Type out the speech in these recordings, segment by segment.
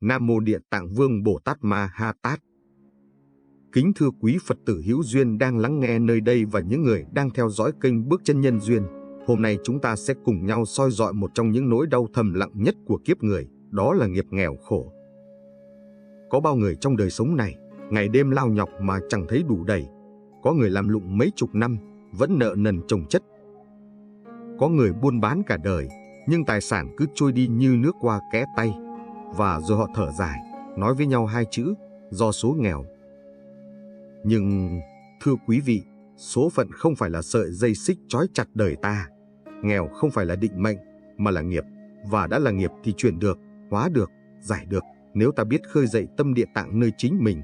Nam Mô Địa Tạng Vương Bồ Tát Ma Ha Tát. Kính thưa quý Phật tử hữu duyên đang lắng nghe nơi đây và những người đang theo dõi kênh Bước Chân Nhân Duyên. Hôm nay chúng ta sẽ cùng nhau soi dọi một trong những nỗi đau thầm lặng nhất của kiếp người, đó là nghiệp nghèo khổ. Có bao người trong đời sống này, ngày đêm lao nhọc mà chẳng thấy đủ đầy. Có người làm lụng mấy chục năm, vẫn nợ nần chồng chất. Có người buôn bán cả đời, nhưng tài sản cứ trôi đi như nước qua kẽ tay. Và rồi họ thở dài, nói với nhau hai chữ, do số nghèo. Nhưng, thưa quý vị, số phận không phải là sợi dây xích trói chặt đời ta. Nghèo không phải là định mệnh, mà là nghiệp. Và đã là nghiệp thì chuyển được, hóa được, giải được, nếu ta biết khơi dậy tâm địa tạng nơi chính mình.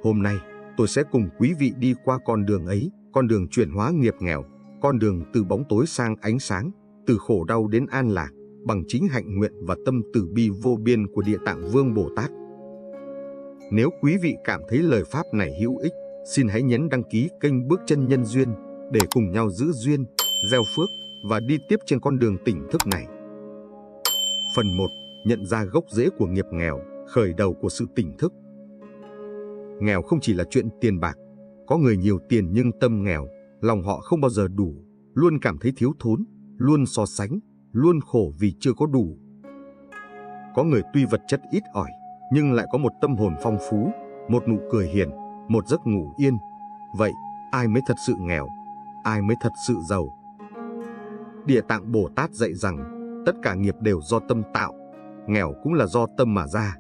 Hôm nay, tôi sẽ cùng quý vị đi qua con đường ấy, con đường chuyển hóa nghiệp nghèo, con đường từ bóng tối sang ánh sáng, từ khổ đau đến an lạc, bằng chính hạnh nguyện và tâm từ bi vô biên của Địa Tạng Vương Bồ Tát. Nếu quý vị cảm thấy lời pháp này hữu ích, xin hãy nhấn đăng ký kênh Bước Chân Nhân Duyên để cùng nhau giữ duyên, gieo phước và đi tiếp trên con đường tỉnh thức này. Phần 1. Nhận ra gốc rễ của nghiệp nghèo, khởi đầu của sự tỉnh thức. Nghèo không chỉ là chuyện tiền bạc. Có người nhiều tiền nhưng tâm nghèo, lòng họ không bao giờ đủ, luôn cảm thấy thiếu thốn, luôn so sánh, luôn khổ vì chưa có đủ. Có người tuy vật chất ít ỏi, nhưng lại có một tâm hồn phong phú, một nụ cười hiền, một giấc ngủ yên. Vậy, ai mới thật sự nghèo? Ai mới thật sự giàu? Địa Tạng Bồ Tát dạy rằng, tất cả nghiệp đều do tâm tạo, nghèo cũng là do tâm mà ra.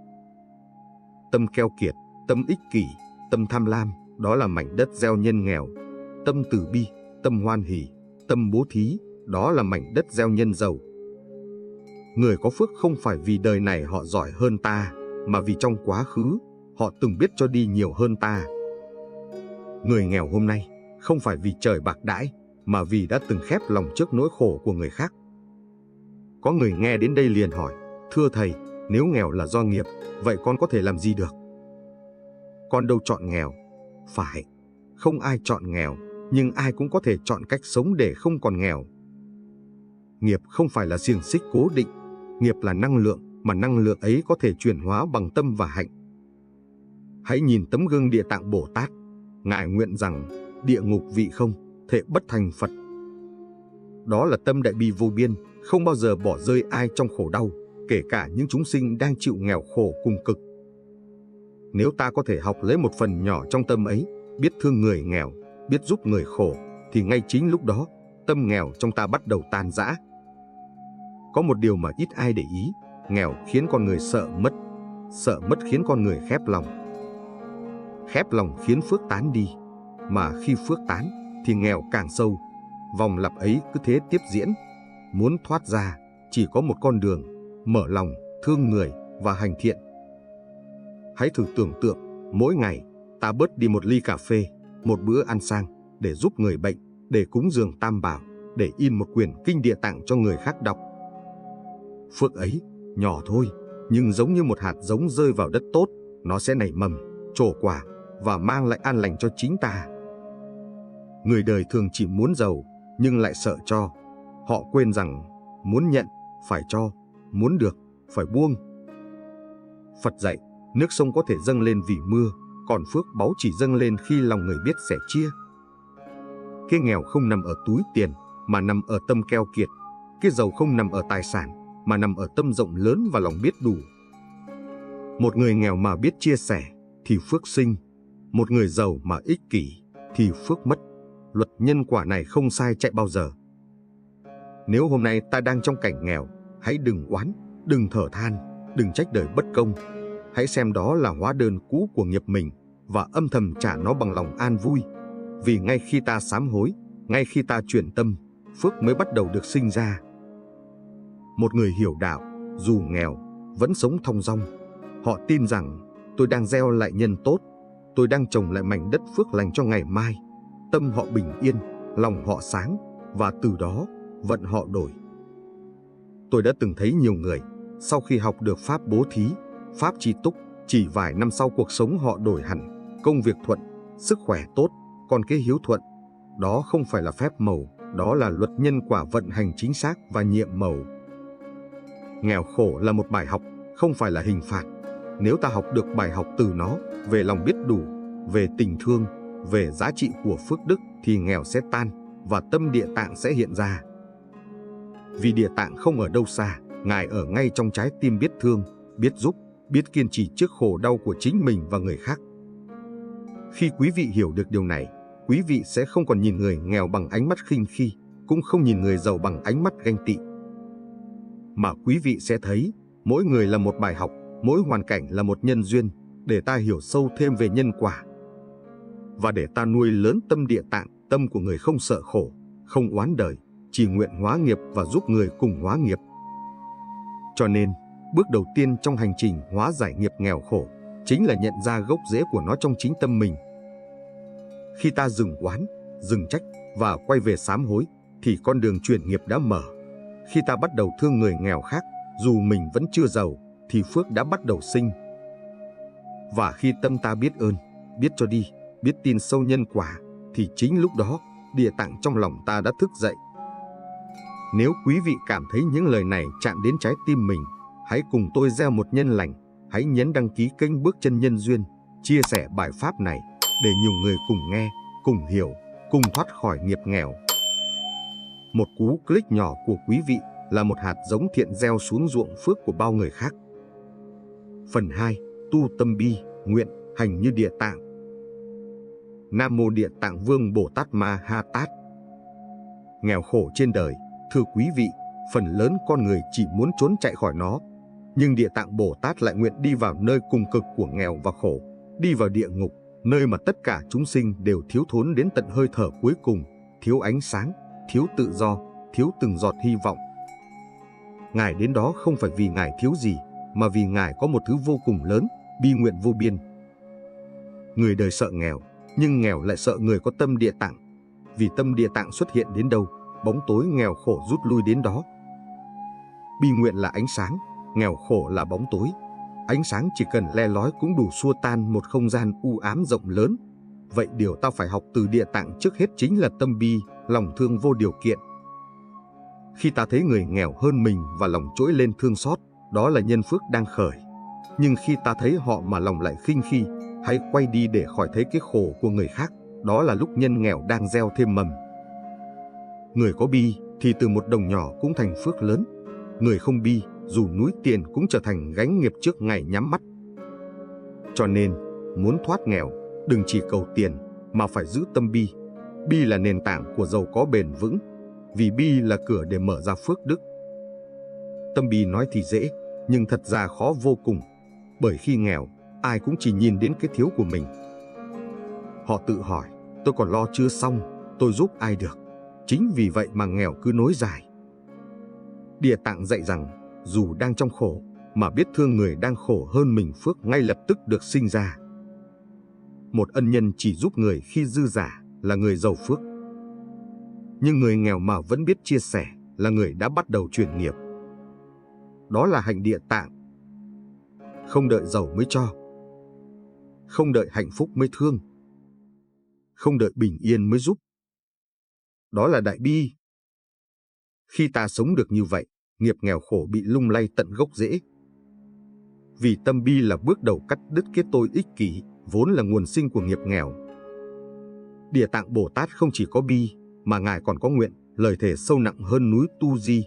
Tâm keo kiệt, tâm ích kỷ, tâm tham lam, đó là mảnh đất gieo nhân nghèo. Tâm từ bi, tâm hoan hỷ, tâm bố thí, đó là mảnh đất gieo nhân giàu. Người có phước không phải vì đời này họ giỏi hơn ta, mà vì trong quá khứ, họ từng biết cho đi nhiều hơn ta. Người nghèo hôm nay, không phải vì trời bạc đãi, mà vì đã từng khép lòng trước nỗi khổ của người khác. Có người nghe đến đây liền hỏi, thưa thầy, nếu nghèo là do nghiệp, vậy con có thể làm gì được? Con đâu chọn nghèo. Phải, không ai chọn nghèo, nhưng ai cũng có thể chọn cách sống để không còn nghèo. Nghiệp không phải là xiềng xích cố định, nghiệp là năng lượng, mà năng lượng ấy có thể chuyển hóa bằng tâm và hạnh. Hãy nhìn tấm gương Địa Tạng Bồ Tát, Ngài nguyện rằng, địa ngục vị không, thệ bất thành Phật. Đó là tâm đại bi vô biên, không bao giờ bỏ rơi ai trong khổ đau, kể cả những chúng sinh đang chịu nghèo khổ cùng cực. Nếu ta có thể học lấy một phần nhỏ trong tâm ấy, biết thương người nghèo, biết giúp người khổ, thì ngay chính lúc đó, tâm nghèo trong ta bắt đầu tan rã. Có một điều mà ít ai để ý, nghèo khiến con người sợ mất khiến con người khép lòng. Khép lòng khiến phước tán đi, mà khi phước tán thì nghèo càng sâu. Vòng lặp ấy cứ thế tiếp diễn. Muốn thoát ra, chỉ có một con đường, mở lòng, thương người và hành thiện. Hãy thử tưởng tượng, mỗi ngày ta bớt đi một ly cà phê, một bữa ăn sang, để giúp người bệnh, để cúng dường Tam Bảo, để in một quyển kinh Địa Tạng cho người khác đọc. Phước ấy, nhỏ thôi, nhưng giống như một hạt giống rơi vào đất tốt, nó sẽ nảy mầm, trổ quả và mang lại an lành cho chính ta. Người đời thường chỉ muốn giàu, nhưng lại sợ cho. Họ quên rằng, muốn nhận, phải cho, muốn được, phải buông. Phật dạy, nước sông có thể dâng lên vì mưa, còn phước báu chỉ dâng lên khi lòng người biết sẻ chia. Cái nghèo không nằm ở túi tiền, mà nằm ở tâm keo kiệt. Cái giàu không nằm ở tài sản, mà nằm ở tâm rộng lớn và lòng biết đủ. Một người nghèo mà biết chia sẻ, thì phước sinh. Một người giàu mà ích kỷ, thì phước mất. Luật nhân quả này không sai chạy bao giờ. Nếu hôm nay ta đang trong cảnh nghèo, hãy đừng oán, đừng thở than, đừng trách đời bất công. Hãy xem đó là hóa đơn cũ của nghiệp mình và âm thầm trả nó bằng lòng an vui. Vì ngay khi ta sám hối, ngay khi ta chuyển tâm, phước mới bắt đầu được sinh ra. Một người hiểu đạo, dù nghèo, vẫn sống thong dong. Họ tin rằng, tôi đang gieo lại nhân tốt, tôi đang trồng lại mảnh đất phước lành cho ngày mai. Tâm họ bình yên, lòng họ sáng, và từ đó, vận họ đổi. Tôi đã từng thấy nhiều người, sau khi học được pháp bố thí, pháp tri túc, chỉ vài năm sau cuộc sống họ đổi hẳn, công việc thuận, sức khỏe tốt, còn cái hiếu thuận. Đó không phải là phép màu, đó là luật nhân quả vận hành chính xác và nhiệm màu. Nghèo khổ là một bài học, không phải là hình phạt. Nếu ta học được bài học từ nó, về lòng biết đủ, về tình thương, về giá trị của phước đức, thì nghèo sẽ tan và tâm Địa Tạng sẽ hiện ra. Vì Địa Tạng không ở đâu xa, Ngài ở ngay trong trái tim biết thương, biết giúp, biết kiên trì trước khổ đau của chính mình và người khác. Khi quý vị hiểu được điều này, quý vị sẽ không còn nhìn người nghèo bằng ánh mắt khinh khi, cũng không nhìn người giàu bằng ánh mắt ganh tị. Mà quý vị sẽ thấy, mỗi người là một bài học, mỗi hoàn cảnh là một nhân duyên, để ta hiểu sâu thêm về nhân quả. Và để ta nuôi lớn tâm Địa Tạng, tâm của người không sợ khổ, không oán đời, chỉ nguyện hóa nghiệp và giúp người cùng hóa nghiệp. Cho nên, bước đầu tiên trong hành trình hóa giải nghiệp nghèo khổ, chính là nhận ra gốc rễ của nó trong chính tâm mình. Khi ta dừng oán, dừng trách và quay về sám hối, thì con đường chuyển nghiệp đã mở. Khi ta bắt đầu thương người nghèo khác, dù mình vẫn chưa giàu, thì phước đã bắt đầu sinh. Và khi tâm ta biết ơn, biết cho đi, biết tin sâu nhân quả, thì chính lúc đó, Địa Tạng trong lòng ta đã thức dậy. Nếu quý vị cảm thấy những lời này chạm đến trái tim mình, hãy cùng tôi gieo một nhân lành, hãy nhấn đăng ký kênh Bước Chân Nhân Duyên, chia sẻ bài pháp này, để nhiều người cùng nghe, cùng hiểu, cùng thoát khỏi nghiệp nghèo. Một cú click nhỏ của quý vị là một hạt giống thiện gieo xuống ruộng phước của bao người khác. Phần 2. Tu tâm bi, nguyện, hành như Địa Tạng. Nam Mô Địa Tạng Vương Bồ Tát Ma Ha Tát. Nghèo khổ trên đời, thưa quý vị, phần lớn con người chỉ muốn trốn chạy khỏi nó. Nhưng Địa Tạng Bồ Tát lại nguyện đi vào nơi cùng cực của nghèo và khổ, đi vào địa ngục, nơi mà tất cả chúng sinh đều thiếu thốn đến tận hơi thở cuối cùng, thiếu ánh sáng, thiếu tự do, thiếu từng giọt hy vọng. Ngài đến đó không phải vì Ngài thiếu gì, mà vì Ngài có một thứ vô cùng lớn, bi nguyện vô biên. Người đời sợ nghèo, nhưng nghèo lại sợ người có tâm Địa Tạng. Vì tâm Địa Tạng xuất hiện đến đâu, bóng tối nghèo khổ rút lui đến đó. Bi nguyện là ánh sáng, nghèo khổ là bóng tối. Ánh sáng chỉ cần le lói cũng đủ xua tan một không gian u ám rộng lớn. Vậy điều ta phải học từ Địa Tạng trước hết chính là tâm bi, lòng thương vô điều kiện. Khi ta thấy người nghèo hơn mình và lòng trỗi lên thương xót, đó là nhân phước đang khởi. Nhưng khi ta thấy họ mà lòng lại khinh khi, hãy quay đi để khỏi thấy cái khổ của người khác, đó là lúc nhân nghèo đang gieo thêm mầm. Người có bi thì từ một đồng nhỏ cũng thành phước lớn. Người không bi, dù núi tiền cũng trở thành gánh nghiệp trước ngày nhắm mắt. Cho nên, muốn thoát nghèo, đừng chỉ cầu tiền, mà phải giữ tâm bi. Bi là nền tảng của giàu có bền vững, vì bi là cửa để mở ra phước đức. Tâm bi nói thì dễ, nhưng thật ra khó vô cùng, bởi khi nghèo, ai cũng chỉ nhìn đến cái thiếu của mình. Họ tự hỏi, tôi còn lo chưa xong, tôi giúp ai được? Chính vì vậy mà nghèo cứ nối dài. Địa Tạng dạy rằng, dù đang trong khổ, mà biết thương người đang khổ hơn mình, phước ngay lập tức được sinh ra. Một ân nhân chỉ giúp người khi dư giả là người giàu phước. Nhưng người nghèo mà vẫn biết chia sẻ là người đã bắt đầu chuyển nghiệp. Đó là hạnh Địa Tạng. Không đợi giàu mới cho, không đợi hạnh phúc mới thương, không đợi bình yên mới giúp. Đó là đại bi. Khi ta sống được như vậy, nghiệp nghèo khổ bị lung lay tận gốc rễ. Vì tâm bi là bước đầu cắt đứt cái tôi ích kỷ, vốn là nguồn sinh của nghiệp nghèo. Địa Tạng Bồ Tát không chỉ có bi, mà Ngài còn có nguyện, lời thề sâu nặng hơn núi Tu Di,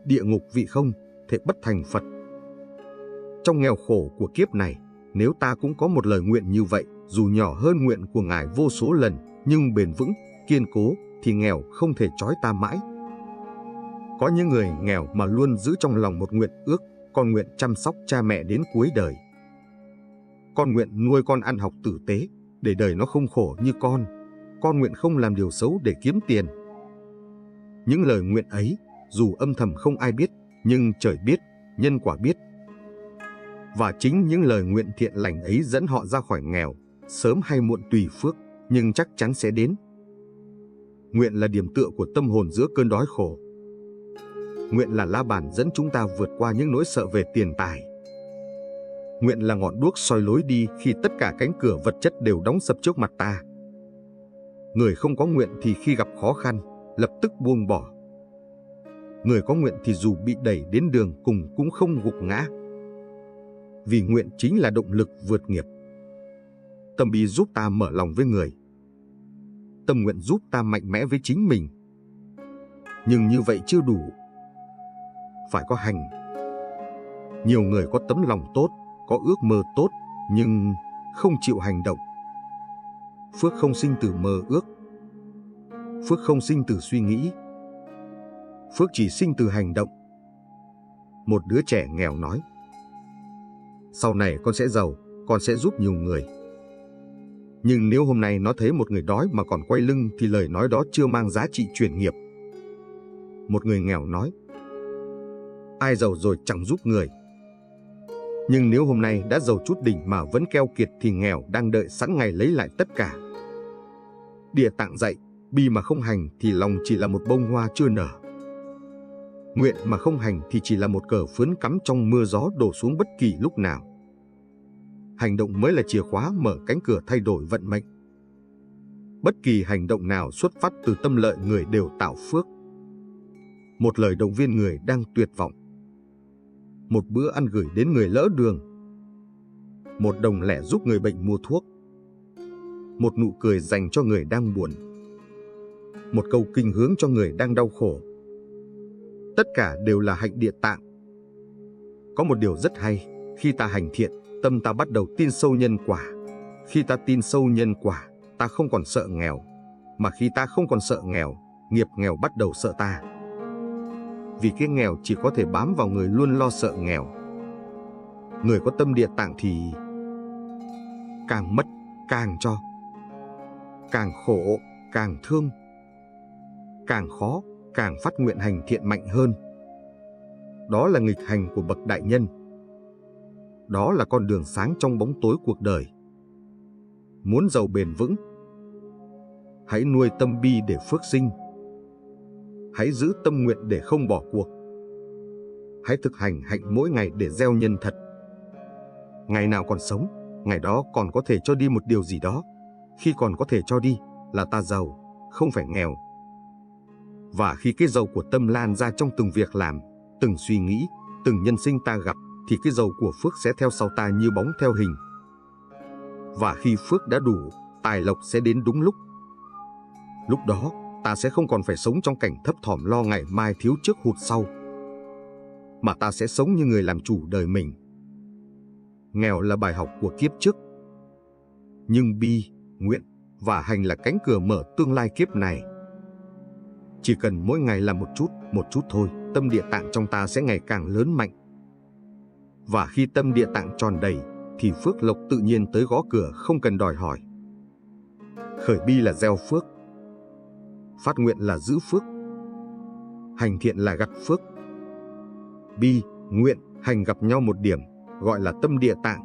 địa ngục vị không, thể bất thành Phật. Trong nghèo khổ của kiếp này, nếu ta cũng có một lời nguyện như vậy, dù nhỏ hơn nguyện của Ngài vô số lần, nhưng bền vững, kiên cố, thì nghèo không thể trói ta mãi. Có những người nghèo mà luôn giữ trong lòng một nguyện ước, con nguyện chăm sóc cha mẹ đến cuối đời. Con nguyện nuôi con ăn học tử tế, để đời nó không khổ như con. Con nguyện không làm điều xấu để kiếm tiền. Những lời nguyện ấy, dù âm thầm không ai biết, nhưng trời biết, nhân quả biết. Và chính những lời nguyện thiện lành ấy dẫn họ ra khỏi nghèo, sớm hay muộn tùy phước, nhưng chắc chắn sẽ đến. Nguyện là điểm tựa của tâm hồn giữa cơn đói khổ. Nguyện là la bàn dẫn chúng ta vượt qua những nỗi sợ về tiền tài. Nguyện là ngọn đuốc soi lối đi khi tất cả cánh cửa vật chất đều đóng sập trước mặt ta. Người không có nguyện thì khi gặp khó khăn, lập tức buông bỏ. Người có nguyện thì dù bị đẩy đến đường cùng cũng không gục ngã. vì nguyện chính là động lực vượt nghiệp. Tâm bi giúp ta mở lòng với người. Tâm nguyện giúp ta mạnh mẽ với chính mình. Nhưng như vậy chưa đủ. Phải có hành. Nhiều người có tấm lòng tốt, có ước mơ tốt, nhưng không chịu hành động. Phước không sinh từ mơ ước. Phước không sinh từ suy nghĩ. Phước chỉ sinh từ hành động. Một đứa trẻ nghèo nói: sau này con sẽ giàu, con sẽ giúp nhiều người. Nhưng nếu hôm nay nó thấy một người đói mà còn quay lưng thì lời nói đó chưa mang giá trị chuyển nghiệp. Một người nghèo nói: ai giàu rồi chẳng giúp người. Nhưng nếu hôm nay đã giàu chút đỉnh mà vẫn keo kiệt thì nghèo đang đợi sẵn ngày lấy lại tất cả. Địa Tạng dạy, bi mà không hành thì lòng chỉ là một bông hoa chưa nở. Nguyện mà không hành thì chỉ là một cờ phướn cắm trong mưa gió đổ xuống bất kỳ lúc nào. Hành động mới là chìa khóa mở cánh cửa thay đổi vận mệnh. Bất kỳ hành động nào xuất phát từ tâm lợi người đều tạo phước. Một lời động viên người đang tuyệt vọng. Một bữa ăn gửi đến người lỡ đường. Một đồng lẻ giúp người bệnh mua thuốc. Một nụ cười dành cho người đang buồn. Một câu kinh hướng cho người đang đau khổ. Tất cả đều là hạnh Địa Tạng. Có một điều rất hay, khi ta hành thiện, tâm ta bắt đầu tin sâu nhân quả. Khi ta tin sâu nhân quả, ta không còn sợ nghèo. Mà khi ta không còn sợ nghèo, nghiệp nghèo bắt đầu sợ ta. Vì cái nghèo chỉ có thể bám vào người luôn lo sợ nghèo. Người có tâm Địa Tạng thì càng mất, càng cho. Càng khổ, càng thương. Càng khó, càng phát nguyện hành thiện mạnh hơn. Đó là nghịch hành của bậc đại nhân. Đó là con đường sáng trong bóng tối cuộc đời. Muốn giàu bền vững, hãy nuôi tâm bi để phước sinh. Hãy giữ tâm nguyện để không bỏ cuộc. Hãy thực hành hạnh mỗi ngày để gieo nhân thật. Ngày nào còn sống, ngày đó còn có thể cho đi một điều gì đó. Khi còn có thể cho đi là ta giàu, không phải nghèo. Và khi cái giàu của tâm lan ra trong từng việc làm, từng suy nghĩ, từng nhân sinh ta gặp, thì cái giàu của phước sẽ theo sau ta như bóng theo hình. Và khi phước đã đủ, tài lộc sẽ đến đúng lúc. Lúc đó, ta sẽ không còn phải sống trong cảnh thấp thỏm lo ngày mai thiếu trước hụt sau, mà ta sẽ sống như người làm chủ đời mình. Nghèo là bài học của kiếp trước, nhưng bi, nguyện và hành là cánh cửa mở tương lai kiếp này. Chỉ cần mỗi ngày làm một chút thôi, tâm Địa Tạng trong ta sẽ ngày càng lớn mạnh. Và khi tâm Địa Tạng tròn đầy, thì phước lộc tự nhiên tới gõ cửa không cần đòi hỏi. Khởi bi là gieo phước. Phát nguyện là giữ phước. Hành thiện là gặt phước. Bi, nguyện, hành gặp nhau một điểm, gọi là tâm Địa Tạng.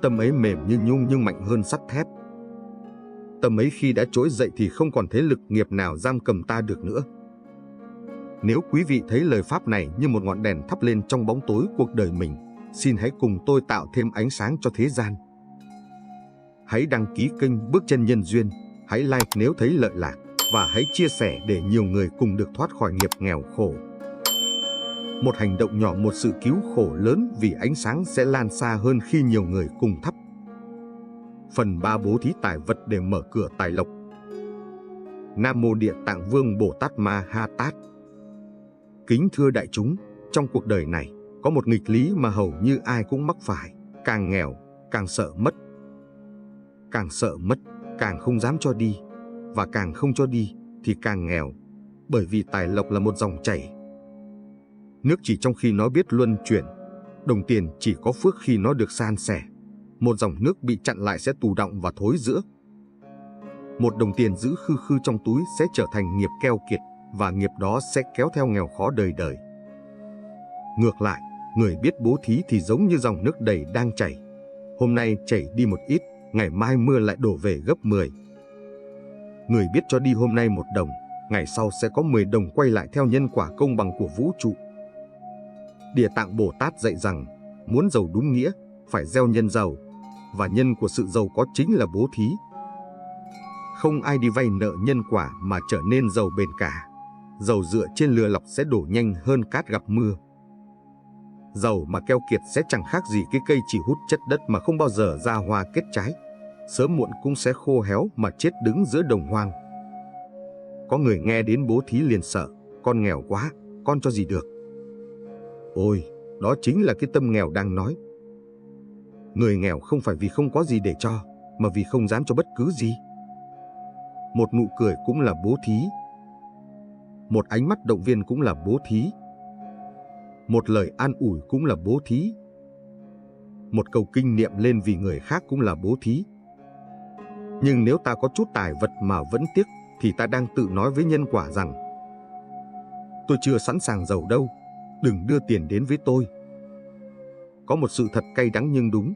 Tâm ấy mềm như nhung nhưng mạnh hơn sắt thép. Tâm ấy khi đã trỗi dậy thì không còn thế lực nghiệp nào giam cầm ta được nữa. Nếu quý vị thấy lời pháp này như một ngọn đèn thắp lên trong bóng tối cuộc đời mình, xin hãy cùng tôi tạo thêm ánh sáng cho thế gian. Hãy đăng ký kênh Bước Chân Nhân Duyên, hãy like nếu thấy lợi lạc, và hãy chia sẻ để nhiều người cùng được thoát khỏi nghiệp nghèo khổ. Một hành động nhỏ, một sự cứu khổ lớn, vì ánh sáng sẽ lan xa hơn khi nhiều người cùng thắp. Phần 3: bố thí tài vật để mở cửa tài lộc. Nam Mô Địa Tạng Vương Bồ Tát Ma Ha Tát. Kính thưa đại chúng, trong cuộc đời này, có một nghịch lý mà hầu như ai cũng mắc phải: càng nghèo, càng sợ mất. Càng sợ mất, càng không dám cho đi, và càng không cho đi thì càng nghèo, bởi vì tài lộc là một dòng chảy. Nước chỉ trong khi nó biết luân chuyển, đồng tiền chỉ có phước khi nó được san sẻ. Một dòng nước bị chặn lại sẽ tù đọng và thối rữa. Một đồng tiền giữ khư khư trong túi sẽ trở thành nghiệp keo kiệt, và nghiệp đó sẽ kéo theo nghèo khó đời đời. Ngược lại, người biết bố thí thì giống như dòng nước đầy đang chảy. Hôm nay chảy đi một ít, ngày mai mưa lại đổ về gấp 10. Người biết cho đi hôm nay 1 đồng, ngày sau sẽ có 10 đồng quay lại theo nhân quả công bằng của vũ trụ. Địa Tạng Bồ Tát dạy rằng, muốn giàu đúng nghĩa, phải gieo nhân giàu, và nhân của sự giàu có chính là bố thí. Không ai đi vay nợ nhân quả mà trở nên giàu bền cả. Giàu dựa trên lừa lọc sẽ đổ nhanh hơn cát gặp mưa. Giàu mà keo kiệt sẽ chẳng khác gì cái cây chỉ hút chất đất mà không bao giờ ra hoa kết trái. Sớm muộn cũng sẽ khô héo mà chết đứng giữa đồng hoang. Có người nghe đến bố thí liền sợ, con nghèo quá, con cho gì được. Ôi, đó chính là cái tâm nghèo đang nói. Người nghèo không phải vì không có gì để cho, mà vì không dám cho bất cứ gì. Một nụ cười cũng là bố thí. Một ánh mắt động viên cũng là bố thí. Một lời an ủi cũng là bố thí. Một câu kinh niệm lên vì người khác cũng là bố thí. Nhưng nếu ta có chút tài vật mà vẫn tiếc, thì ta đang tự nói với nhân quả rằng: tôi chưa sẵn sàng giàu đâu, đừng đưa tiền đến với tôi. Có một sự thật cay đắng nhưng đúng.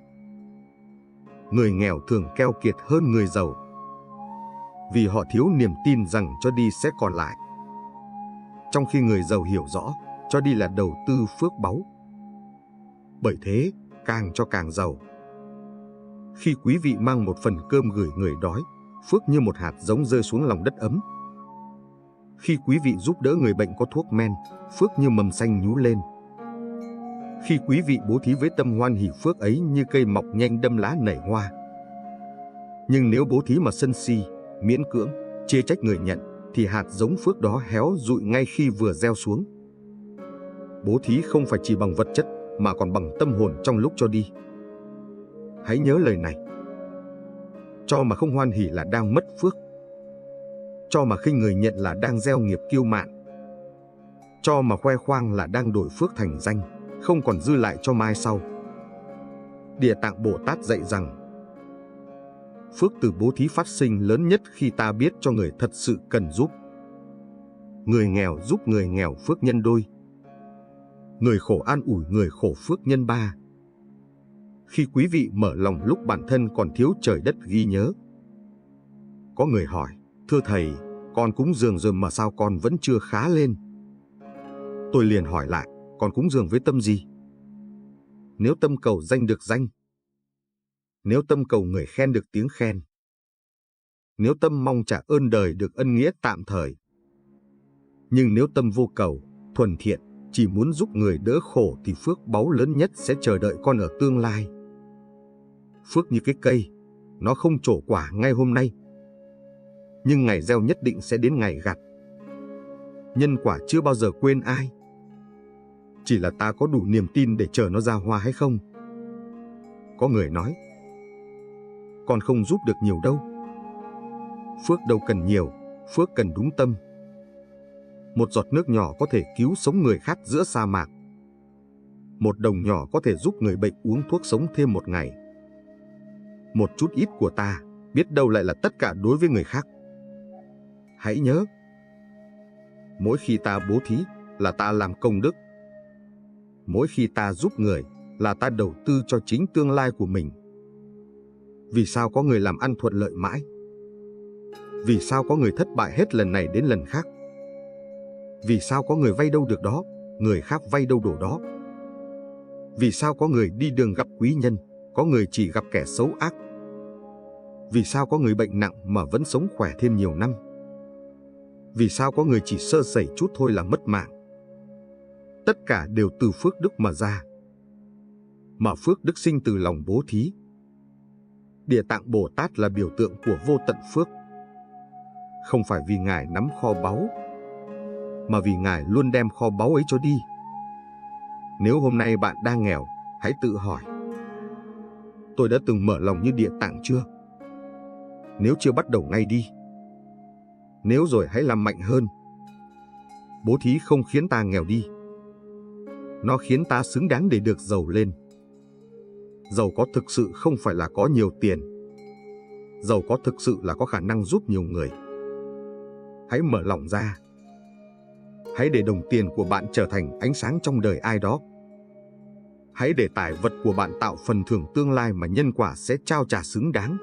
Người nghèo thường keo kiệt hơn người giàu, vì họ thiếu niềm tin rằng cho đi sẽ còn lại. Trong khi người giàu hiểu rõ, cho đi là đầu tư phước báu. Bởi thế, càng cho càng giàu. Khi quý vị mang một phần cơm gửi người đói, phước như một hạt giống rơi xuống lòng đất ấm. Khi quý vị giúp đỡ người bệnh có thuốc men, phước như mầm xanh nhú lên. Khi quý vị bố thí với tâm hoan hỷ, phước ấy như cây mọc nhanh đâm lá nảy hoa. Nhưng nếu bố thí mà sân si, miễn cưỡng, chê trách người nhận, thì hạt giống phước đó héo rụi ngay khi vừa gieo xuống. Bố thí không phải chỉ bằng vật chất, mà còn bằng tâm hồn trong lúc cho đi. Hãy nhớ lời này. Cho mà không hoan hỉ là đang mất phước. Cho mà khinh người nhận là đang gieo nghiệp kiêu mạn. Cho mà khoe khoang là đang đổi phước thành danh, không còn dư lại cho mai sau. Địa Tạng Bồ Tát dạy rằng, phước từ bố thí phát sinh lớn nhất khi ta biết cho người thật sự cần giúp. Người nghèo giúp người nghèo, phước nhân đôi. Người khổ an ủi người khổ, phước nhân ba. Khi quý vị mở lòng lúc bản thân còn thiếu trời đất ghi nhớ. Có người hỏi: thưa thầy, con cúng dường rồi mà sao con vẫn chưa khá lên? Tôi liền hỏi lại: con cúng dường với tâm gì? Nếu tâm cầu danh được danh, nếu tâm cầu người khen được tiếng khen, nếu tâm mong trả ơn đời được ân nghĩa tạm thời. Nhưng nếu tâm vô cầu, thuần thiện, chỉ muốn giúp người đỡ khổ, thì phước báu lớn nhất sẽ chờ đợi con ở tương lai. Phước như cái cây, nó không trổ quả ngay hôm nay, nhưng ngày gieo nhất định sẽ đến ngày gặt. Nhân quả chưa bao giờ quên ai. Chỉ là ta có đủ niềm tin để chờ nó ra hoa hay không. Có người nói: con không giúp được nhiều đâu. Phước đâu cần nhiều, phước cần đúng tâm. Một giọt nước nhỏ có thể cứu sống người khát giữa sa mạc. Một đồng nhỏ có thể giúp người bệnh uống thuốc sống thêm một ngày. Một chút ít của ta biết đâu lại là tất cả đối với người khác. Hãy nhớ, mỗi khi ta bố thí là ta làm công đức. Mỗi khi ta giúp người là ta đầu tư cho chính tương lai của mình. Vì sao có người làm ăn thuận lợi mãi? Vì sao có người thất bại hết lần này đến lần khác? Vì sao có người vay đâu được đó, người khác vay đâu đổ đó? Vì sao có người đi đường gặp quý nhân, có người chỉ gặp kẻ xấu ác? Vì sao có người bệnh nặng mà vẫn sống khỏe thêm nhiều năm? Vì sao có người chỉ sơ sẩy chút thôi là mất mạng? Tất cả đều từ phước đức mà ra. Mà phước đức sinh từ lòng bố thí. Địa Tạng Bồ Tát là biểu tượng của vô tận phước. Không phải vì Ngài nắm kho báu, mà vì Ngài luôn đem kho báu ấy cho đi. Nếu hôm nay bạn đang nghèo, hãy tự hỏi: tôi đã từng mở lòng như Địa Tạng chưa? Nếu chưa, bắt đầu ngay đi. Nếu rồi, hãy làm mạnh hơn. Bố thí không khiến ta nghèo đi. Nó khiến ta xứng đáng để được giàu lên. Giàu có thực sự không phải là có nhiều tiền. Giàu có thực sự là có khả năng giúp nhiều người. Hãy mở lòng ra. Hãy để đồng tiền của bạn trở thành ánh sáng trong đời ai đó. Hãy để tài vật của bạn tạo phần thưởng tương lai mà nhân quả sẽ trao trả xứng đáng.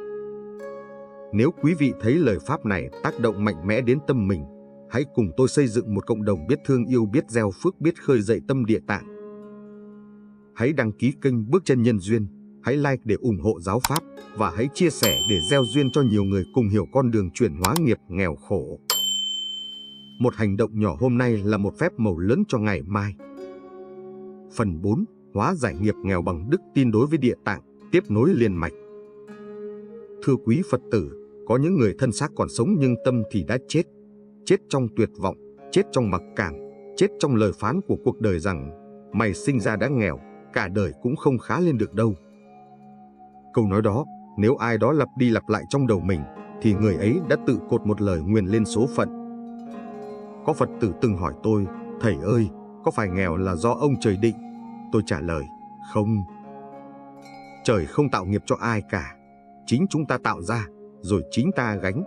Nếu quý vị thấy lời pháp này tác động mạnh mẽ đến tâm mình, hãy cùng tôi xây dựng một cộng đồng biết thương yêu, biết gieo phước, biết khơi dậy tâm Địa Tạng. Hãy đăng ký kênh Bước Chân Nhân Duyên, hãy like để ủng hộ giáo pháp và hãy chia sẻ để gieo duyên cho nhiều người cùng hiểu con đường chuyển hóa nghiệp nghèo khổ. Một hành động nhỏ hôm nay là một phép màu lớn cho ngày mai. Phần 4. hóa giải nghiệp nghèo bằng đức tin đối với Địa Tạng, tiếp nối liền mạch. Thưa quý Phật tử, có những người thân xác còn sống nhưng tâm thì đã chết. Chết trong tuyệt vọng, chết trong mặc cảm, chết trong lời phán của cuộc đời rằng mày sinh ra đã nghèo, cả đời cũng không khá lên được đâu. Câu nói đó, nếu ai đó lặp đi lặp lại trong đầu mình, thì người ấy đã tự cột một lời nguyền lên số phận. Có Phật tử từng hỏi tôi, thầy ơi, có phải nghèo là do ông trời định? Tôi trả lời, không. Trời không tạo nghiệp cho ai cả. Chính chúng ta tạo ra, rồi chính ta gánh.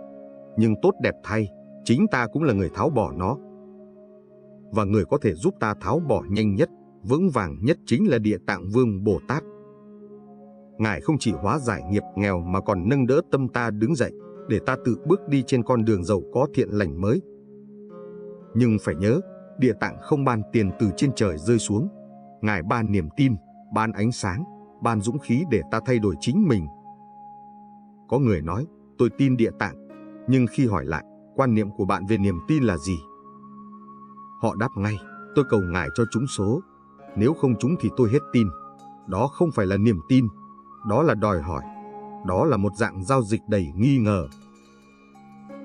Nhưng tốt đẹp thay, chính ta cũng là người tháo bỏ nó. Và người có thể giúp ta tháo bỏ nhanh nhất, vững vàng nhất chính là Địa Tạng Vương Bồ Tát. Ngài không chỉ hóa giải nghiệp nghèo mà còn nâng đỡ tâm ta đứng dậy, để ta tự bước đi trên con đường giàu có thiện lành mới. Nhưng phải nhớ, Địa Tạng không ban tiền từ trên trời rơi xuống. Ngài ban niềm tin, ban ánh sáng, ban dũng khí để ta thay đổi chính mình. Có người nói, tôi tin Địa Tạng, nhưng khi hỏi lại, quan niệm của bạn về niềm tin là gì? Họ đáp ngay, tôi cầu Ngài cho trúng số. Nếu không trúng thì tôi hết tin. Đó không phải là niềm tin, đó là đòi hỏi. Đó là một dạng giao dịch đầy nghi ngờ.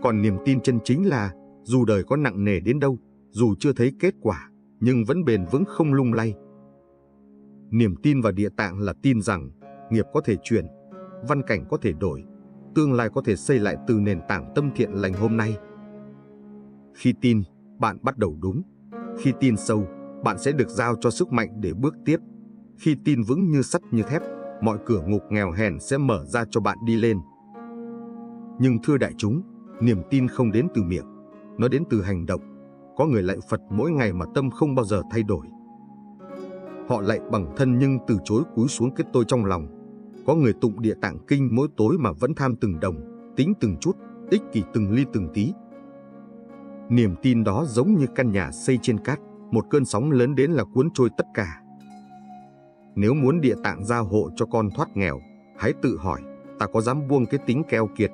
Còn niềm tin chân chính là, dù đời có nặng nề đến đâu, dù chưa thấy kết quả, nhưng vẫn bền vững không lung lay. Niềm tin vào Địa Tạng là tin rằng nghiệp có thể chuyển, văn cảnh có thể đổi, tương lai có thể xây lại từ nền tảng tâm thiện lành hôm nay. Khi tin, bạn bắt đầu đúng. Khi tin sâu, bạn sẽ được giao cho sức mạnh để bước tiếp. Khi tin vững như sắt như thép, mọi cửa ngục nghèo hèn sẽ mở ra cho bạn đi lên. Nhưng thưa đại chúng, niềm tin không đến từ miệng, nó đến từ hành động. Có người lạy Phật mỗi ngày mà tâm không bao giờ thay đổi. Họ lạy bằng thân nhưng từ chối cúi xuống kết tôi trong lòng. Có người tụng Địa Tạng Kinh mỗi tối mà vẫn tham từng đồng, tính từng chút, ích kỷ từng ly từng tí. Niềm tin đó giống như căn nhà xây trên cát, một cơn sóng lớn đến là cuốn trôi tất cả. Nếu muốn Địa Tạng gia hộ cho con thoát nghèo, hãy tự hỏi, ta có dám buông cái tính keo kiệt?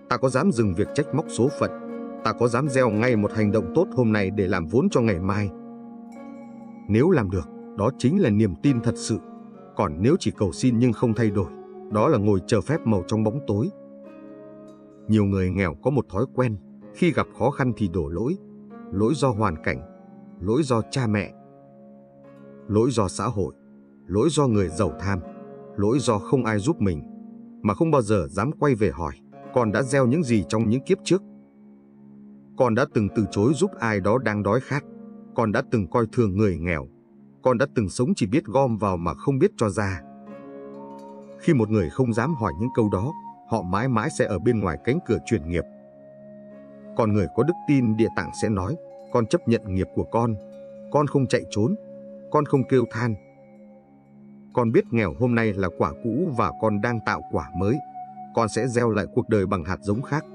Ta có dám dừng việc trách móc số phận? Ta có dám gieo ngay một hành động tốt hôm nay để làm vốn cho ngày mai? Nếu làm được, đó chính là niềm tin thật sự. Còn nếu chỉ cầu xin nhưng không thay đổi, đó là ngồi chờ phép màu trong bóng tối. Nhiều người nghèo có một thói quen, khi gặp khó khăn thì đổ lỗi. Lỗi do hoàn cảnh, lỗi do cha mẹ, lỗi do xã hội, lỗi do người giàu tham, lỗi do không ai giúp mình, mà không bao giờ dám quay về hỏi, con đã gieo những gì trong những kiếp trước? Con đã từng từ chối giúp ai đó đang đói khát? Con đã từng coi thường người nghèo? Con đã từng sống chỉ biết gom vào mà không biết cho ra? Khi một người không dám hỏi những câu đó, họ mãi mãi sẽ ở bên ngoài cánh cửa chuyển nghiệp. Còn người có đức tin, Địa Tạng sẽ nói, con chấp nhận nghiệp của con không chạy trốn, con không kêu than. Con biết nghèo hôm nay là quả cũ và con đang tạo quả mới. Con sẽ gieo lại cuộc đời bằng hạt giống khác.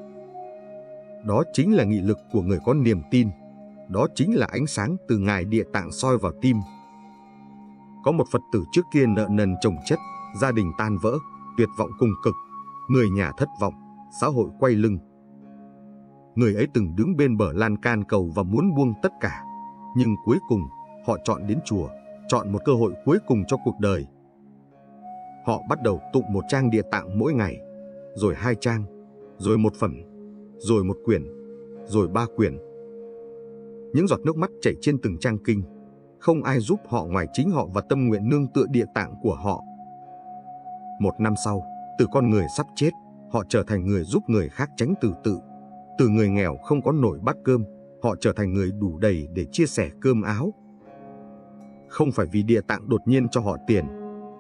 Đó chính là nghị lực của người có niềm tin. Đó chính là ánh sáng từ Ngài Địa Tạng soi vào tim. Có một Phật tử trước kia nợ nần chồng chất, gia đình tan vỡ, tuyệt vọng cùng cực, người nhà thất vọng, xã hội quay lưng. Người ấy từng đứng bên bờ lan can cầu và muốn buông tất cả. Nhưng cuối cùng, họ chọn đến chùa, chọn một cơ hội cuối cùng cho cuộc đời. Họ bắt đầu tụng một trang Địa Tạng mỗi ngày, rồi 2 trang, rồi 1 phẩm, rồi 1 quyển, rồi 3 quyển. Những giọt nước mắt chảy trên từng trang kinh. Không ai giúp họ ngoài chính họ và tâm nguyện nương tựa Địa Tạng của họ. 1 năm sau, từ con người sắp chết, họ trở thành người giúp người khác tránh tự tử. Từ người nghèo không có nổi bát cơm, họ trở thành người đủ đầy để chia sẻ cơm áo. Không phải vì Địa Tạng đột nhiên cho họ tiền,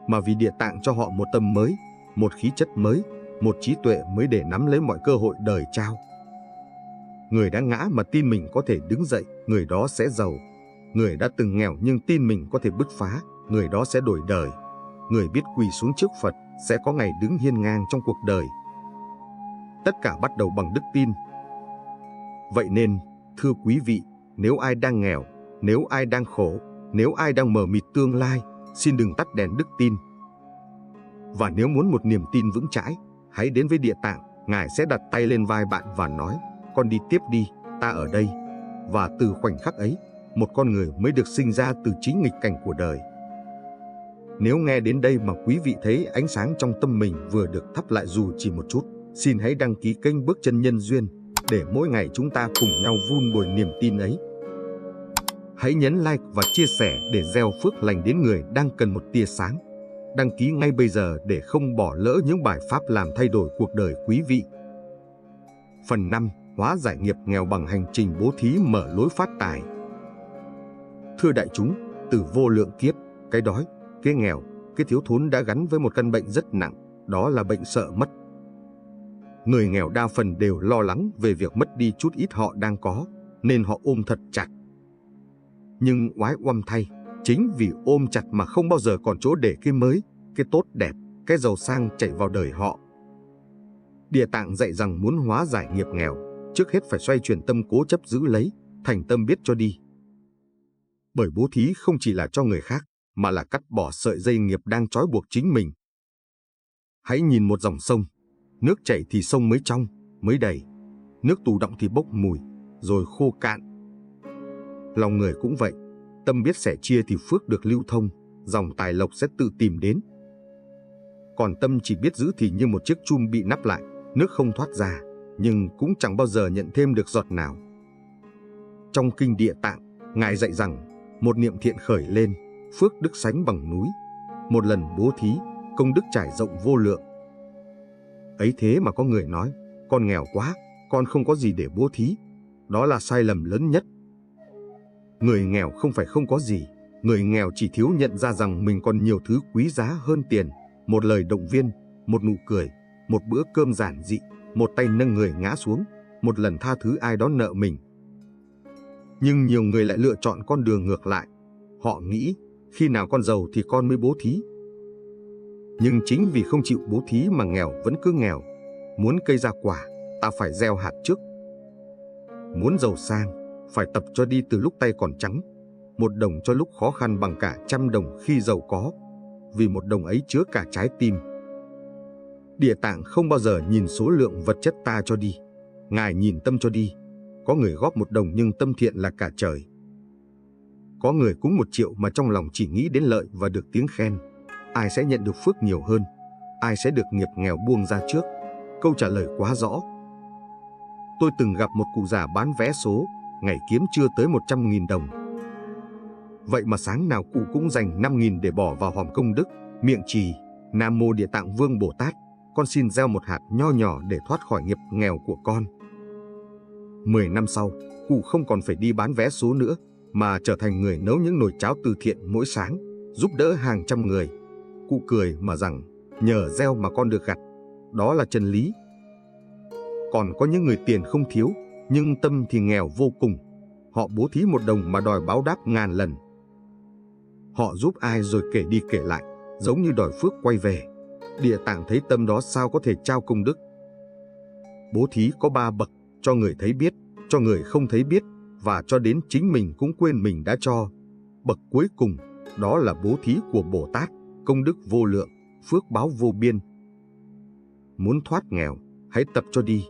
mà vì Địa Tạng cho họ một tâm mới, một khí chất mới, một trí tuệ mới để nắm lấy mọi cơ hội đời trao. Người đã ngã mà tin mình có thể đứng dậy, người đó sẽ giàu. Người đã từng nghèo nhưng tin mình có thể bứt phá, người đó sẽ đổi đời. Người biết quỳ xuống trước Phật sẽ có ngày đứng hiên ngang trong cuộc đời. Tất cả bắt đầu bằng đức tin. Vậy nên, thưa quý vị, nếu ai đang nghèo, nếu ai đang khổ, nếu ai đang mờ mịt tương lai, xin đừng tắt đèn đức tin. Và nếu muốn một niềm tin vững chãi, hãy đến với Địa Tạng. Ngài sẽ đặt tay lên vai bạn và nói, con đi tiếp đi, ta ở đây. Và từ khoảnh khắc ấy, một con người mới được sinh ra từ chính nghịch cảnh của đời. Nếu nghe đến đây mà quý vị thấy ánh sáng trong tâm mình vừa được thắp lại dù chỉ một chút, xin hãy đăng ký kênh Bước Chân Nhân Duyên để mỗi ngày chúng ta cùng nhau vun bồi niềm tin ấy. Hãy nhấn like và chia sẻ để gieo phước lành đến người đang cần một tia sáng. Đăng ký ngay bây giờ để không bỏ lỡ những bài pháp làm thay đổi cuộc đời quý vị. Phần 5. Hóa giải nghiệp nghèo bằng hành trình bố thí mở lối phát tài. Thưa đại chúng, từ vô lượng kiếp, cái đói, cái nghèo, cái thiếu thốn đã gắn với một căn bệnh rất nặng, đó là bệnh sợ mất. Người nghèo đa phần đều lo lắng về việc mất đi chút ít họ đang có, nên họ ôm thật chặt. Nhưng oái oăm thay, chính vì ôm chặt mà không bao giờ còn chỗ để cái mới, cái tốt đẹp, cái giàu sang chảy vào đời họ. Địa Tạng dạy rằng muốn hóa giải nghiệp nghèo, trước hết phải xoay chuyển tâm cố chấp giữ lấy, thành tâm biết cho đi. Bởi bố thí không chỉ là cho người khác, mà là cắt bỏ sợi dây nghiệp đang trói buộc chính mình. Hãy nhìn một dòng sông, nước chảy thì sông mới trong, mới đầy, nước tù đọng thì bốc mùi, rồi khô cạn. Lòng người cũng vậy, tâm biết sẻ chia thì phước được lưu thông, dòng tài lộc sẽ tự tìm đến. Còn tâm chỉ biết giữ thì như một chiếc chum bị nắp lại, nước không thoát ra, nhưng cũng chẳng bao giờ nhận thêm được giọt nào. Trong kinh Địa Tạng, Ngài dạy rằng, một niệm thiện khởi lên, phước đức sánh bằng núi, một lần bố thí, công đức trải rộng vô lượng. Ấy thế mà có người nói, con nghèo quá, con không có gì để bố thí. Đó là sai lầm lớn nhất. Người nghèo không phải không có gì, người nghèo chỉ thiếu nhận ra rằng mình còn nhiều thứ quý giá hơn tiền, một lời động viên, một nụ cười, một bữa cơm giản dị, một tay nâng người ngã xuống, một lần tha thứ ai đó nợ mình. Nhưng nhiều người lại lựa chọn con đường ngược lại. Họ nghĩ, khi nào con giàu thì con mới bố thí. Nhưng chính vì không chịu bố thí mà nghèo vẫn cứ nghèo. Muốn cây ra quả, ta phải gieo hạt trước. Muốn giàu sang, phải tập cho đi từ lúc tay còn trắng. Một đồng cho lúc khó khăn bằng cả 100 đồng khi giàu có, vì một đồng ấy chứa cả trái tim. Địa Tạng không bao giờ nhìn số lượng vật chất ta cho đi, Ngài nhìn tâm cho đi. Có người góp 1 đồng nhưng tâm thiện là cả trời. Có người cúng 1 triệu mà trong lòng chỉ nghĩ đến lợi và được tiếng khen. Ai sẽ nhận được phước nhiều hơn? Ai sẽ được nghiệp nghèo buông ra trước? Câu trả lời quá rõ. Tôi từng gặp một cụ già bán vé số, ngày kiếm chưa tới 100.000 đồng. Vậy mà sáng nào cụ cũng dành 5.000 để bỏ vào hòm công đức, miệng trì, Nam Mô Địa Tạng Vương Bồ Tát, con xin gieo một hạt nho nhỏ để thoát khỏi nghiệp nghèo của con. 10 năm sau, cụ không còn phải đi bán vé số nữa, mà trở thành người nấu những nồi cháo từ thiện mỗi sáng, giúp đỡ hàng trăm người. Cụ cười mà rằng, nhờ gieo mà con được gặt, đó là chân lý. Còn có những người tiền không thiếu, nhưng tâm thì nghèo vô cùng. Họ bố thí 1 đồng mà đòi báo đáp ngàn lần. Họ giúp ai rồi kể đi kể lại, giống như đòi phước quay về. Địa Tạng thấy tâm đó sao có thể trao công đức. Bố thí có 3 bậc, cho người thấy biết, cho người không thấy biết, và cho đến chính mình cũng quên mình đã cho. Bậc cuối cùng, đó là bố thí của Bồ Tát, công đức vô lượng, phước báo vô biên. Muốn thoát nghèo, hãy tập cho đi,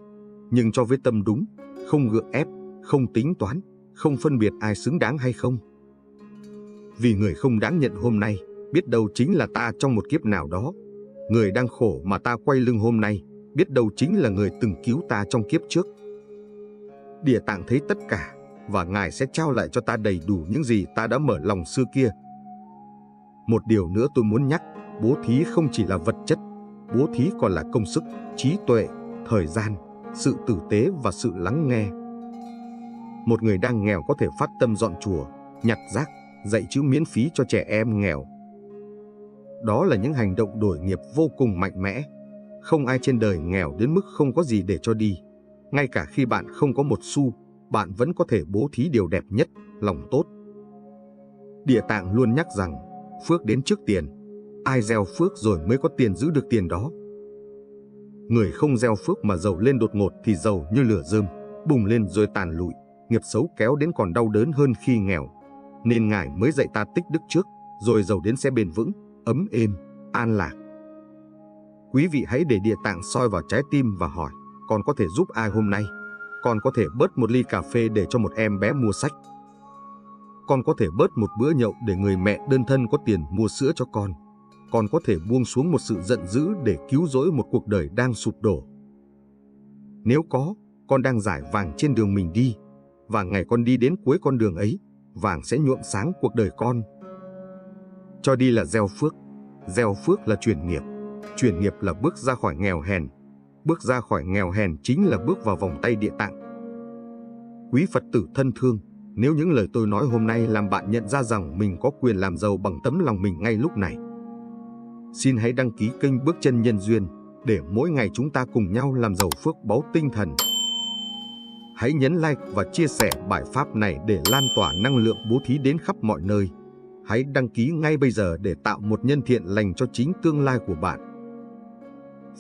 nhưng cho với tâm đúng, không gượng ép, không tính toán, không phân biệt ai xứng đáng hay không. Vì người không đáng nhận hôm nay, biết đâu chính là ta trong một kiếp nào đó. Người đang khổ mà ta quay lưng hôm nay, biết đâu chính là người từng cứu ta trong kiếp trước. Địa Tạng thấy tất cả, và Ngài sẽ trao lại cho ta đầy đủ những gì ta đã mở lòng xưa kia. Một điều nữa tôi muốn nhắc, bố thí không chỉ là vật chất, bố thí còn là công sức, trí tuệ, thời gian, sự tử tế và sự lắng nghe. Một người đang nghèo có thể phát tâm dọn chùa, nhặt rác, dạy chữ miễn phí cho trẻ em nghèo. Đó là những hành động đổi nghiệp vô cùng mạnh mẽ. Không ai trên đời nghèo đến mức không có gì để cho đi. Ngay cả khi bạn không có 1 xu, bạn vẫn có thể bố thí điều đẹp nhất, lòng tốt. Địa Tạng luôn nhắc rằng, phước đến trước tiền. Ai gieo phước rồi mới có tiền giữ được tiền đó. Người không gieo phước mà giàu lên đột ngột thì giàu như lửa rơm, bùng lên rồi tàn lụi, nghiệp xấu kéo đến còn đau đớn hơn khi nghèo. Nên Ngài mới dạy ta tích đức trước, rồi giàu đến sẽ bền vững, ấm êm, an lạc. Quý vị hãy để Địa Tạng soi vào trái tim và hỏi, con có thể giúp ai hôm nay? Con có thể bớt 1 ly cà phê để cho một em bé mua sách. Con có thể bớt 1 bữa nhậu để người mẹ đơn thân có tiền mua sữa cho con. còn có thể buông xuống một sự giận dữ để cứu rỗi một cuộc đời đang sụp đổ. Nếu có, con đang rải vàng trên đường mình đi, và ngày con đi đến cuối con đường ấy, vàng sẽ nhuộm sáng cuộc đời con. Cho đi là gieo phước là chuyển nghiệp là bước ra khỏi nghèo hèn. Bước ra khỏi nghèo hèn chính là bước vào vòng tay Địa Tạng. Quý Phật tử thân thương, nếu những lời tôi nói hôm nay làm bạn nhận ra rằng mình có quyền làm giàu bằng tấm lòng mình ngay lúc này, xin hãy đăng ký kênh Bước Chân Nhân Duyên để mỗi ngày chúng ta cùng nhau làm giàu phước báu tinh thần. Hãy nhấn like và chia sẻ bài pháp này để lan tỏa năng lượng bố thí đến khắp mọi nơi. Hãy đăng ký ngay bây giờ để tạo một nhân thiện lành cho chính tương lai của bạn.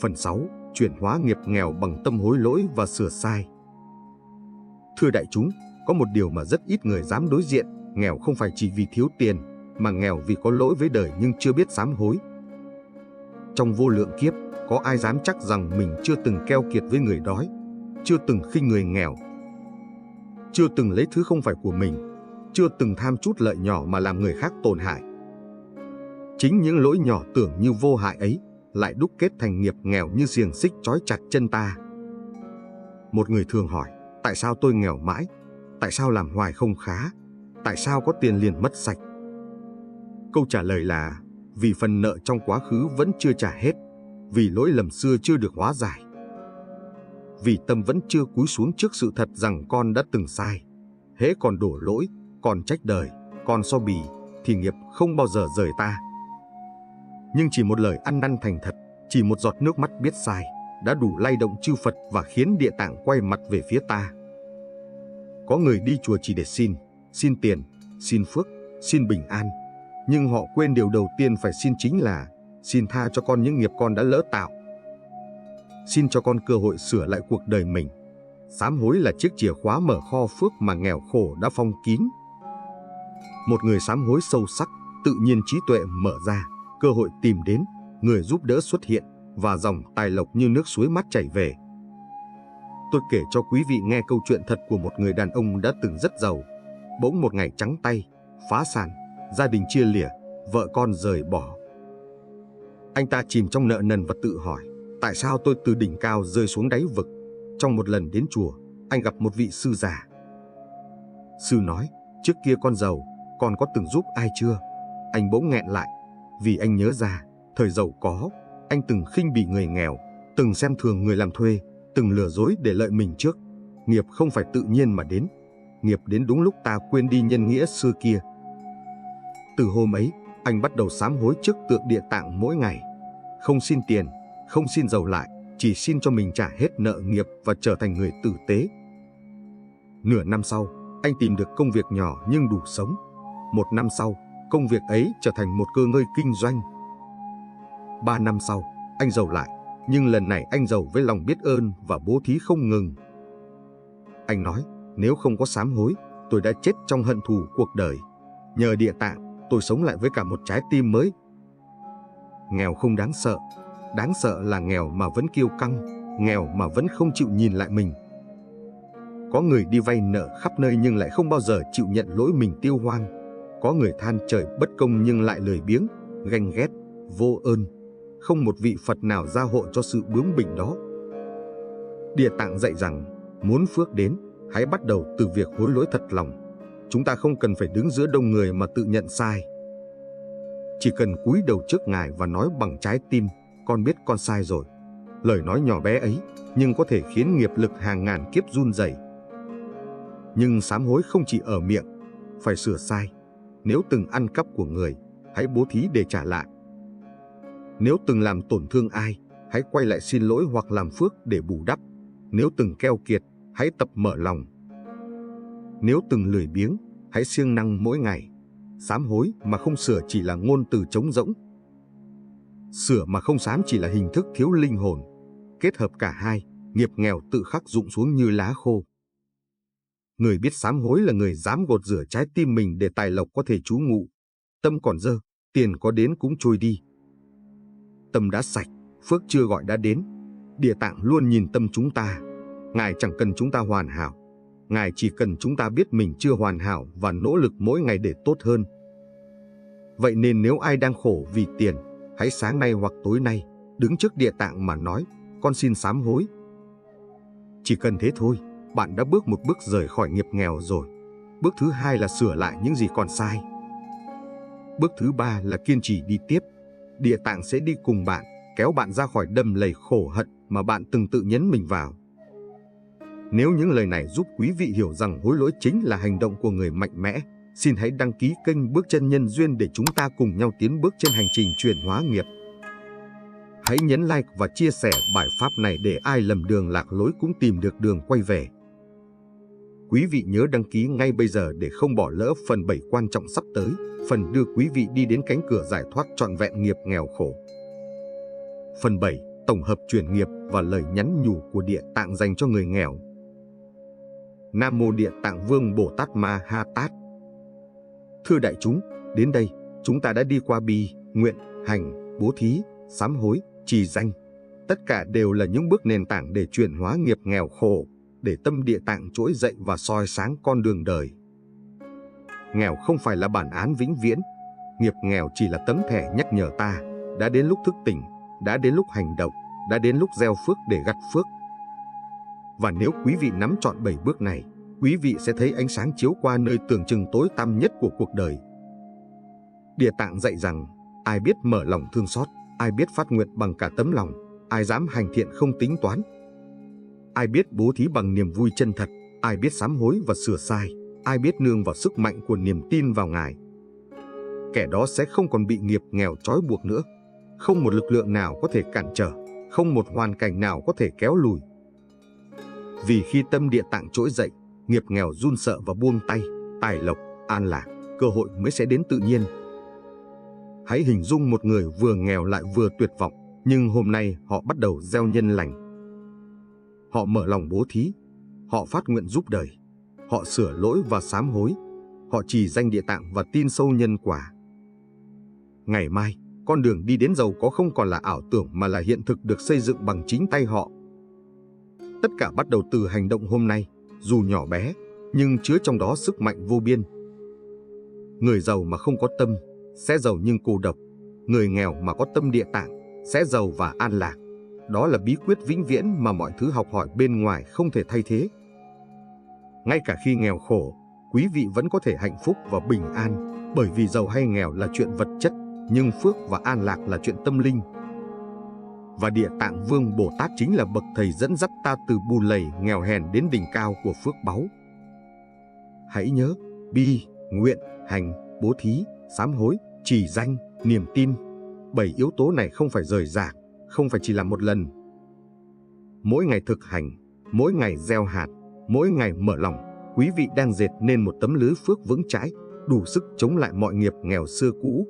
Phần 6. Chuyển hóa nghiệp nghèo bằng tâm hối lỗi và sửa sai. Thưa đại chúng, có một điều mà rất ít người dám đối diện, nghèo không phải chỉ vì thiếu tiền, mà nghèo vì có lỗi với đời nhưng chưa biết sám hối. Trong vô lượng kiếp, có ai dám chắc rằng mình chưa từng keo kiệt với người đói, chưa từng khinh người nghèo, chưa từng lấy thứ không phải của mình, chưa từng tham chút lợi nhỏ mà làm người khác tổn hại. Chính những lỗi nhỏ tưởng như vô hại ấy lại đúc kết thành nghiệp nghèo như xiềng xích trói chặt chân ta. Một người thường hỏi, tại sao tôi nghèo mãi? Tại sao làm hoài không khá? Tại sao có tiền liền mất sạch? Câu trả lời là vì phần nợ trong quá khứ vẫn chưa trả hết, vì lỗi lầm xưa chưa được hóa giải, vì tâm vẫn chưa cúi xuống trước sự thật rằng con đã từng sai. Hễ còn đổ lỗi, còn trách đời, còn so bì, thì nghiệp không bao giờ rời ta. Nhưng chỉ một lời ăn năn thành thật, chỉ một giọt nước mắt biết sai, đã đủ lay động chư Phật và khiến Địa Tạng quay mặt về phía ta. Có người đi chùa chỉ để xin tiền, xin phước, xin bình an, nhưng họ quên điều đầu tiên phải xin chính là xin tha cho con những nghiệp con đã lỡ tạo. Xin cho con cơ hội sửa lại cuộc đời mình. Sám hối là chiếc chìa khóa mở kho phước mà nghèo khổ đã phong kín. Một người sám hối sâu sắc, tự nhiên trí tuệ mở ra, cơ hội tìm đến, người giúp đỡ xuất hiện, và dòng tài lộc như nước suối mát chảy về. Tôi kể cho quý vị nghe câu chuyện thật của một người đàn ông đã từng rất giàu. Bỗng một ngày trắng tay, phá sản, gia đình chia lìa, vợ con rời bỏ. Anh ta chìm trong nợ nần và tự hỏi, tại sao tôi từ đỉnh cao rơi xuống đáy vực? Trong một lần đến chùa, anh gặp một vị sư già. Sư nói, trước kia con giàu, con có từng giúp ai chưa? Anh bỗng nghẹn lại, vì anh nhớ ra, thời giàu có, anh từng khinh bỉ người nghèo, từng xem thường người làm thuê, từng lừa dối để lợi mình trước. Nghiệp không phải tự nhiên mà đến, nghiệp đến đúng lúc ta quên đi nhân nghĩa xưa kia. Từ hôm ấy, anh bắt đầu sám hối trước tượng Địa Tạng mỗi ngày. Không xin tiền, không xin giàu lại, chỉ xin cho mình trả hết nợ nghiệp và trở thành người tử tế. Nửa năm sau, anh tìm được công việc nhỏ nhưng đủ sống. Một năm sau, công việc ấy trở thành một cơ ngơi kinh doanh. 3 năm sau, anh giàu lại, nhưng lần này anh giàu với lòng biết ơn và bố thí không ngừng. Anh nói, nếu không có sám hối, tôi đã chết trong hận thù cuộc đời. Nhờ Địa Tạng, tôi sống lại với cả một trái tim mới. Nghèo không đáng sợ là nghèo mà vẫn kiêu căng, nghèo mà vẫn không chịu nhìn lại mình. Có người đi vay nợ khắp nơi nhưng lại không bao giờ chịu nhận lỗi mình tiêu hoang. Có người than trời bất công nhưng lại lười biếng, ganh ghét, vô ơn. Không một vị Phật nào gia hộ cho sự bướng bỉnh đó. Địa Tạng dạy rằng, muốn phước đến, hãy bắt đầu từ việc hối lỗi thật lòng. Chúng ta không cần phải đứng giữa đông người mà tự nhận sai. Chỉ cần cúi đầu trước Ngài và nói bằng trái tim, con biết con sai rồi. Lời nói nhỏ bé ấy, nhưng có thể khiến nghiệp lực hàng ngàn kiếp run rẩy. Nhưng sám hối không chỉ ở miệng, phải sửa sai. Nếu từng ăn cắp của người, hãy bố thí để trả lại. Nếu từng làm tổn thương ai, hãy quay lại xin lỗi hoặc làm phước để bù đắp. Nếu từng keo kiệt, hãy tập mở lòng. Nếu từng lười biếng, hãy siêng năng mỗi ngày. Sám hối mà không sửa chỉ là ngôn từ trống rỗng. Sửa mà không sám chỉ là hình thức thiếu linh hồn. Kết hợp cả hai, nghiệp nghèo tự khắc rụng xuống như lá khô. Người biết sám hối là người dám gột rửa trái tim mình để tài lộc có thể trú ngụ. Tâm còn dơ, tiền có đến cũng trôi đi. Tâm đã sạch, phước chưa gọi đã đến. Địa Tạng luôn nhìn tâm chúng ta. Ngài chẳng cần chúng ta hoàn hảo. Ngài chỉ cần chúng ta biết mình chưa hoàn hảo và nỗ lực mỗi ngày để tốt hơn. Vậy nên nếu ai đang khổ vì tiền, hãy sáng nay hoặc tối nay đứng trước Địa Tạng mà nói, con xin sám hối. Chỉ cần thế thôi, bạn đã bước một bước rời khỏi nghiệp nghèo rồi. Bước thứ hai là sửa lại những gì còn sai. Bước thứ ba là kiên trì đi tiếp. Địa Tạng sẽ đi cùng bạn, kéo bạn ra khỏi đầm lầy khổ hận mà bạn từng tự nhấn mình vào. Nếu những lời này giúp quý vị hiểu rằng hối lỗi chính là hành động của người mạnh mẽ, xin hãy đăng ký kênh Bước Chân Nhân Duyên để chúng ta cùng nhau tiến bước trên hành trình chuyển hóa nghiệp. Hãy nhấn like và chia sẻ bài pháp này để ai lầm đường lạc lối cũng tìm được đường quay về. Quý vị nhớ đăng ký ngay bây giờ để không bỏ lỡ phần 7 quan trọng sắp tới, phần đưa quý vị đi đến cánh cửa giải thoát trọn vẹn nghiệp nghèo khổ. Phần 7, tổng hợp chuyển nghiệp và lời nhắn nhủ của Địa Tạng dành cho người nghèo. Nam Mô Địa Tạng Vương Bồ Tát Ma Ha Tát. Thưa đại chúng, đến đây, chúng ta đã đi qua bi, nguyện, hành, bố thí, sám hối, trì danh. Tất cả đều là những bước nền tảng để chuyển hóa nghiệp nghèo khổ, để tâm Địa Tạng trỗi dậy và soi sáng con đường đời. Nghèo không phải là bản án vĩnh viễn, nghiệp nghèo chỉ là tấm thẻ nhắc nhở ta, đã đến lúc thức tỉnh, đã đến lúc hành động, đã đến lúc gieo phước để gặt phước. Và nếu quý vị nắm trọn 7 bước này, quý vị sẽ thấy ánh sáng chiếu qua nơi tưởng chừng tối tăm nhất của cuộc đời. Địa Tạng dạy rằng, ai biết mở lòng thương xót, ai biết phát nguyện bằng cả tấm lòng, ai dám hành thiện không tính toán, ai biết bố thí bằng niềm vui chân thật, ai biết sám hối và sửa sai, ai biết nương vào sức mạnh của niềm tin vào Ngài. Kẻ đó sẽ không còn bị nghiệp nghèo trói buộc nữa. Không một lực lượng nào có thể cản trở, không một hoàn cảnh nào có thể kéo lùi. Vì khi tâm Địa Tạng trỗi dậy, nghiệp nghèo run sợ và buông tay, tài lộc, an lạc, cơ hội mới sẽ đến tự nhiên. Hãy hình dung một người vừa nghèo lại vừa tuyệt vọng, nhưng hôm nay họ bắt đầu gieo nhân lành. Họ mở lòng bố thí, họ phát nguyện giúp đời, họ sửa lỗi và sám hối, họ trì danh Địa Tạng và tin sâu nhân quả. Ngày mai, con đường đi đến giàu có không còn là ảo tưởng mà là hiện thực được xây dựng bằng chính tay họ. Tất cả bắt đầu từ hành động hôm nay, dù nhỏ bé, nhưng chứa trong đó sức mạnh vô biên. Người giàu mà không có tâm, sẽ giàu nhưng cô độc. Người nghèo mà có tâm Địa Tạng, sẽ giàu và an lạc. Đó là bí quyết vĩnh viễn mà mọi thứ học hỏi bên ngoài không thể thay thế. Ngay cả khi nghèo khổ, quý vị vẫn có thể hạnh phúc và bình an, bởi vì giàu hay nghèo là chuyện vật chất, nhưng phước và an lạc là chuyện tâm linh. Và Địa Tạng Vương Bồ Tát chính là bậc thầy dẫn dắt ta từ bùn lầy nghèo hèn đến đỉnh cao của phước báu. Hãy nhớ, bi, nguyện, hành, bố thí, sám hối, trì danh, niềm tin. 7 yếu tố này không phải rời rạc, không phải chỉ là một lần. Mỗi ngày thực hành, mỗi ngày gieo hạt, mỗi ngày mở lòng, quý vị đang dệt nên một tấm lưới phước vững chãi, đủ sức chống lại mọi nghiệp nghèo xưa cũ.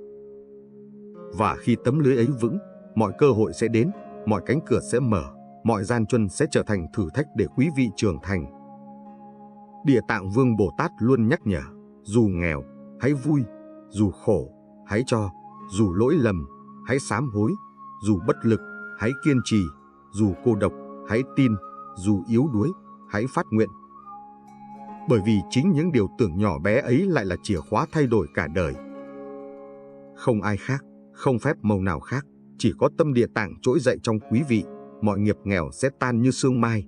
Và khi tấm lưới ấy vững, mọi cơ hội sẽ đến, mọi cánh cửa sẽ mở, mọi gian truân sẽ trở thành thử thách để quý vị trưởng thành. Địa Tạng Vương Bồ Tát luôn nhắc nhở, dù nghèo, hãy vui, dù khổ, hãy cho, dù lỗi lầm, hãy sám hối, dù bất lực, hãy kiên trì, dù cô độc, hãy tin, dù yếu đuối, hãy phát nguyện. Bởi vì chính những điều tưởng nhỏ bé ấy lại là chìa khóa thay đổi cả đời. Không ai khác, không phép màu nào khác, chỉ có tâm Địa Tạng trỗi dậy trong quý vị, mọi nghiệp nghèo sẽ tan như sương mai.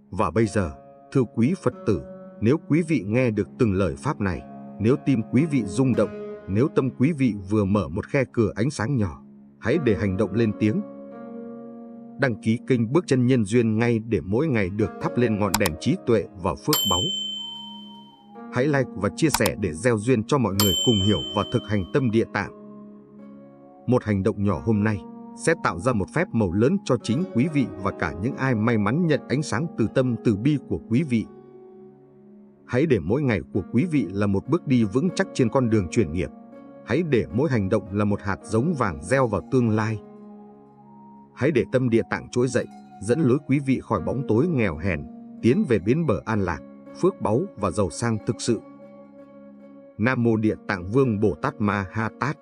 Và bây giờ, thưa quý Phật tử, nếu quý vị nghe được từng lời pháp này, nếu tim quý vị rung động, nếu tâm quý vị vừa mở một khe cửa ánh sáng nhỏ, hãy để hành động lên tiếng. Đăng ký kênh Bước Chân Nhân Duyên ngay để mỗi ngày được thắp lên ngọn đèn trí tuệ và phước báu. Hãy like và chia sẻ để gieo duyên cho mọi người cùng hiểu và thực hành tâm Địa Tạng. Một hành động nhỏ hôm nay sẽ tạo ra một phép màu lớn cho chính quý vị và cả những ai may mắn nhận ánh sáng từ tâm từ bi của quý vị. Hãy để mỗi ngày của quý vị là một bước đi vững chắc trên con đường chuyển nghiệp. Hãy để mỗi hành động là một hạt giống vàng gieo vào tương lai. Hãy để tâm Địa Tạng trỗi dậy, dẫn lối quý vị khỏi bóng tối nghèo hèn, tiến về bến bờ an lạc, phước báu và giàu sang thực sự. Nam Mô Địa Tạng Vương Bồ Tát Ma Ha Tát.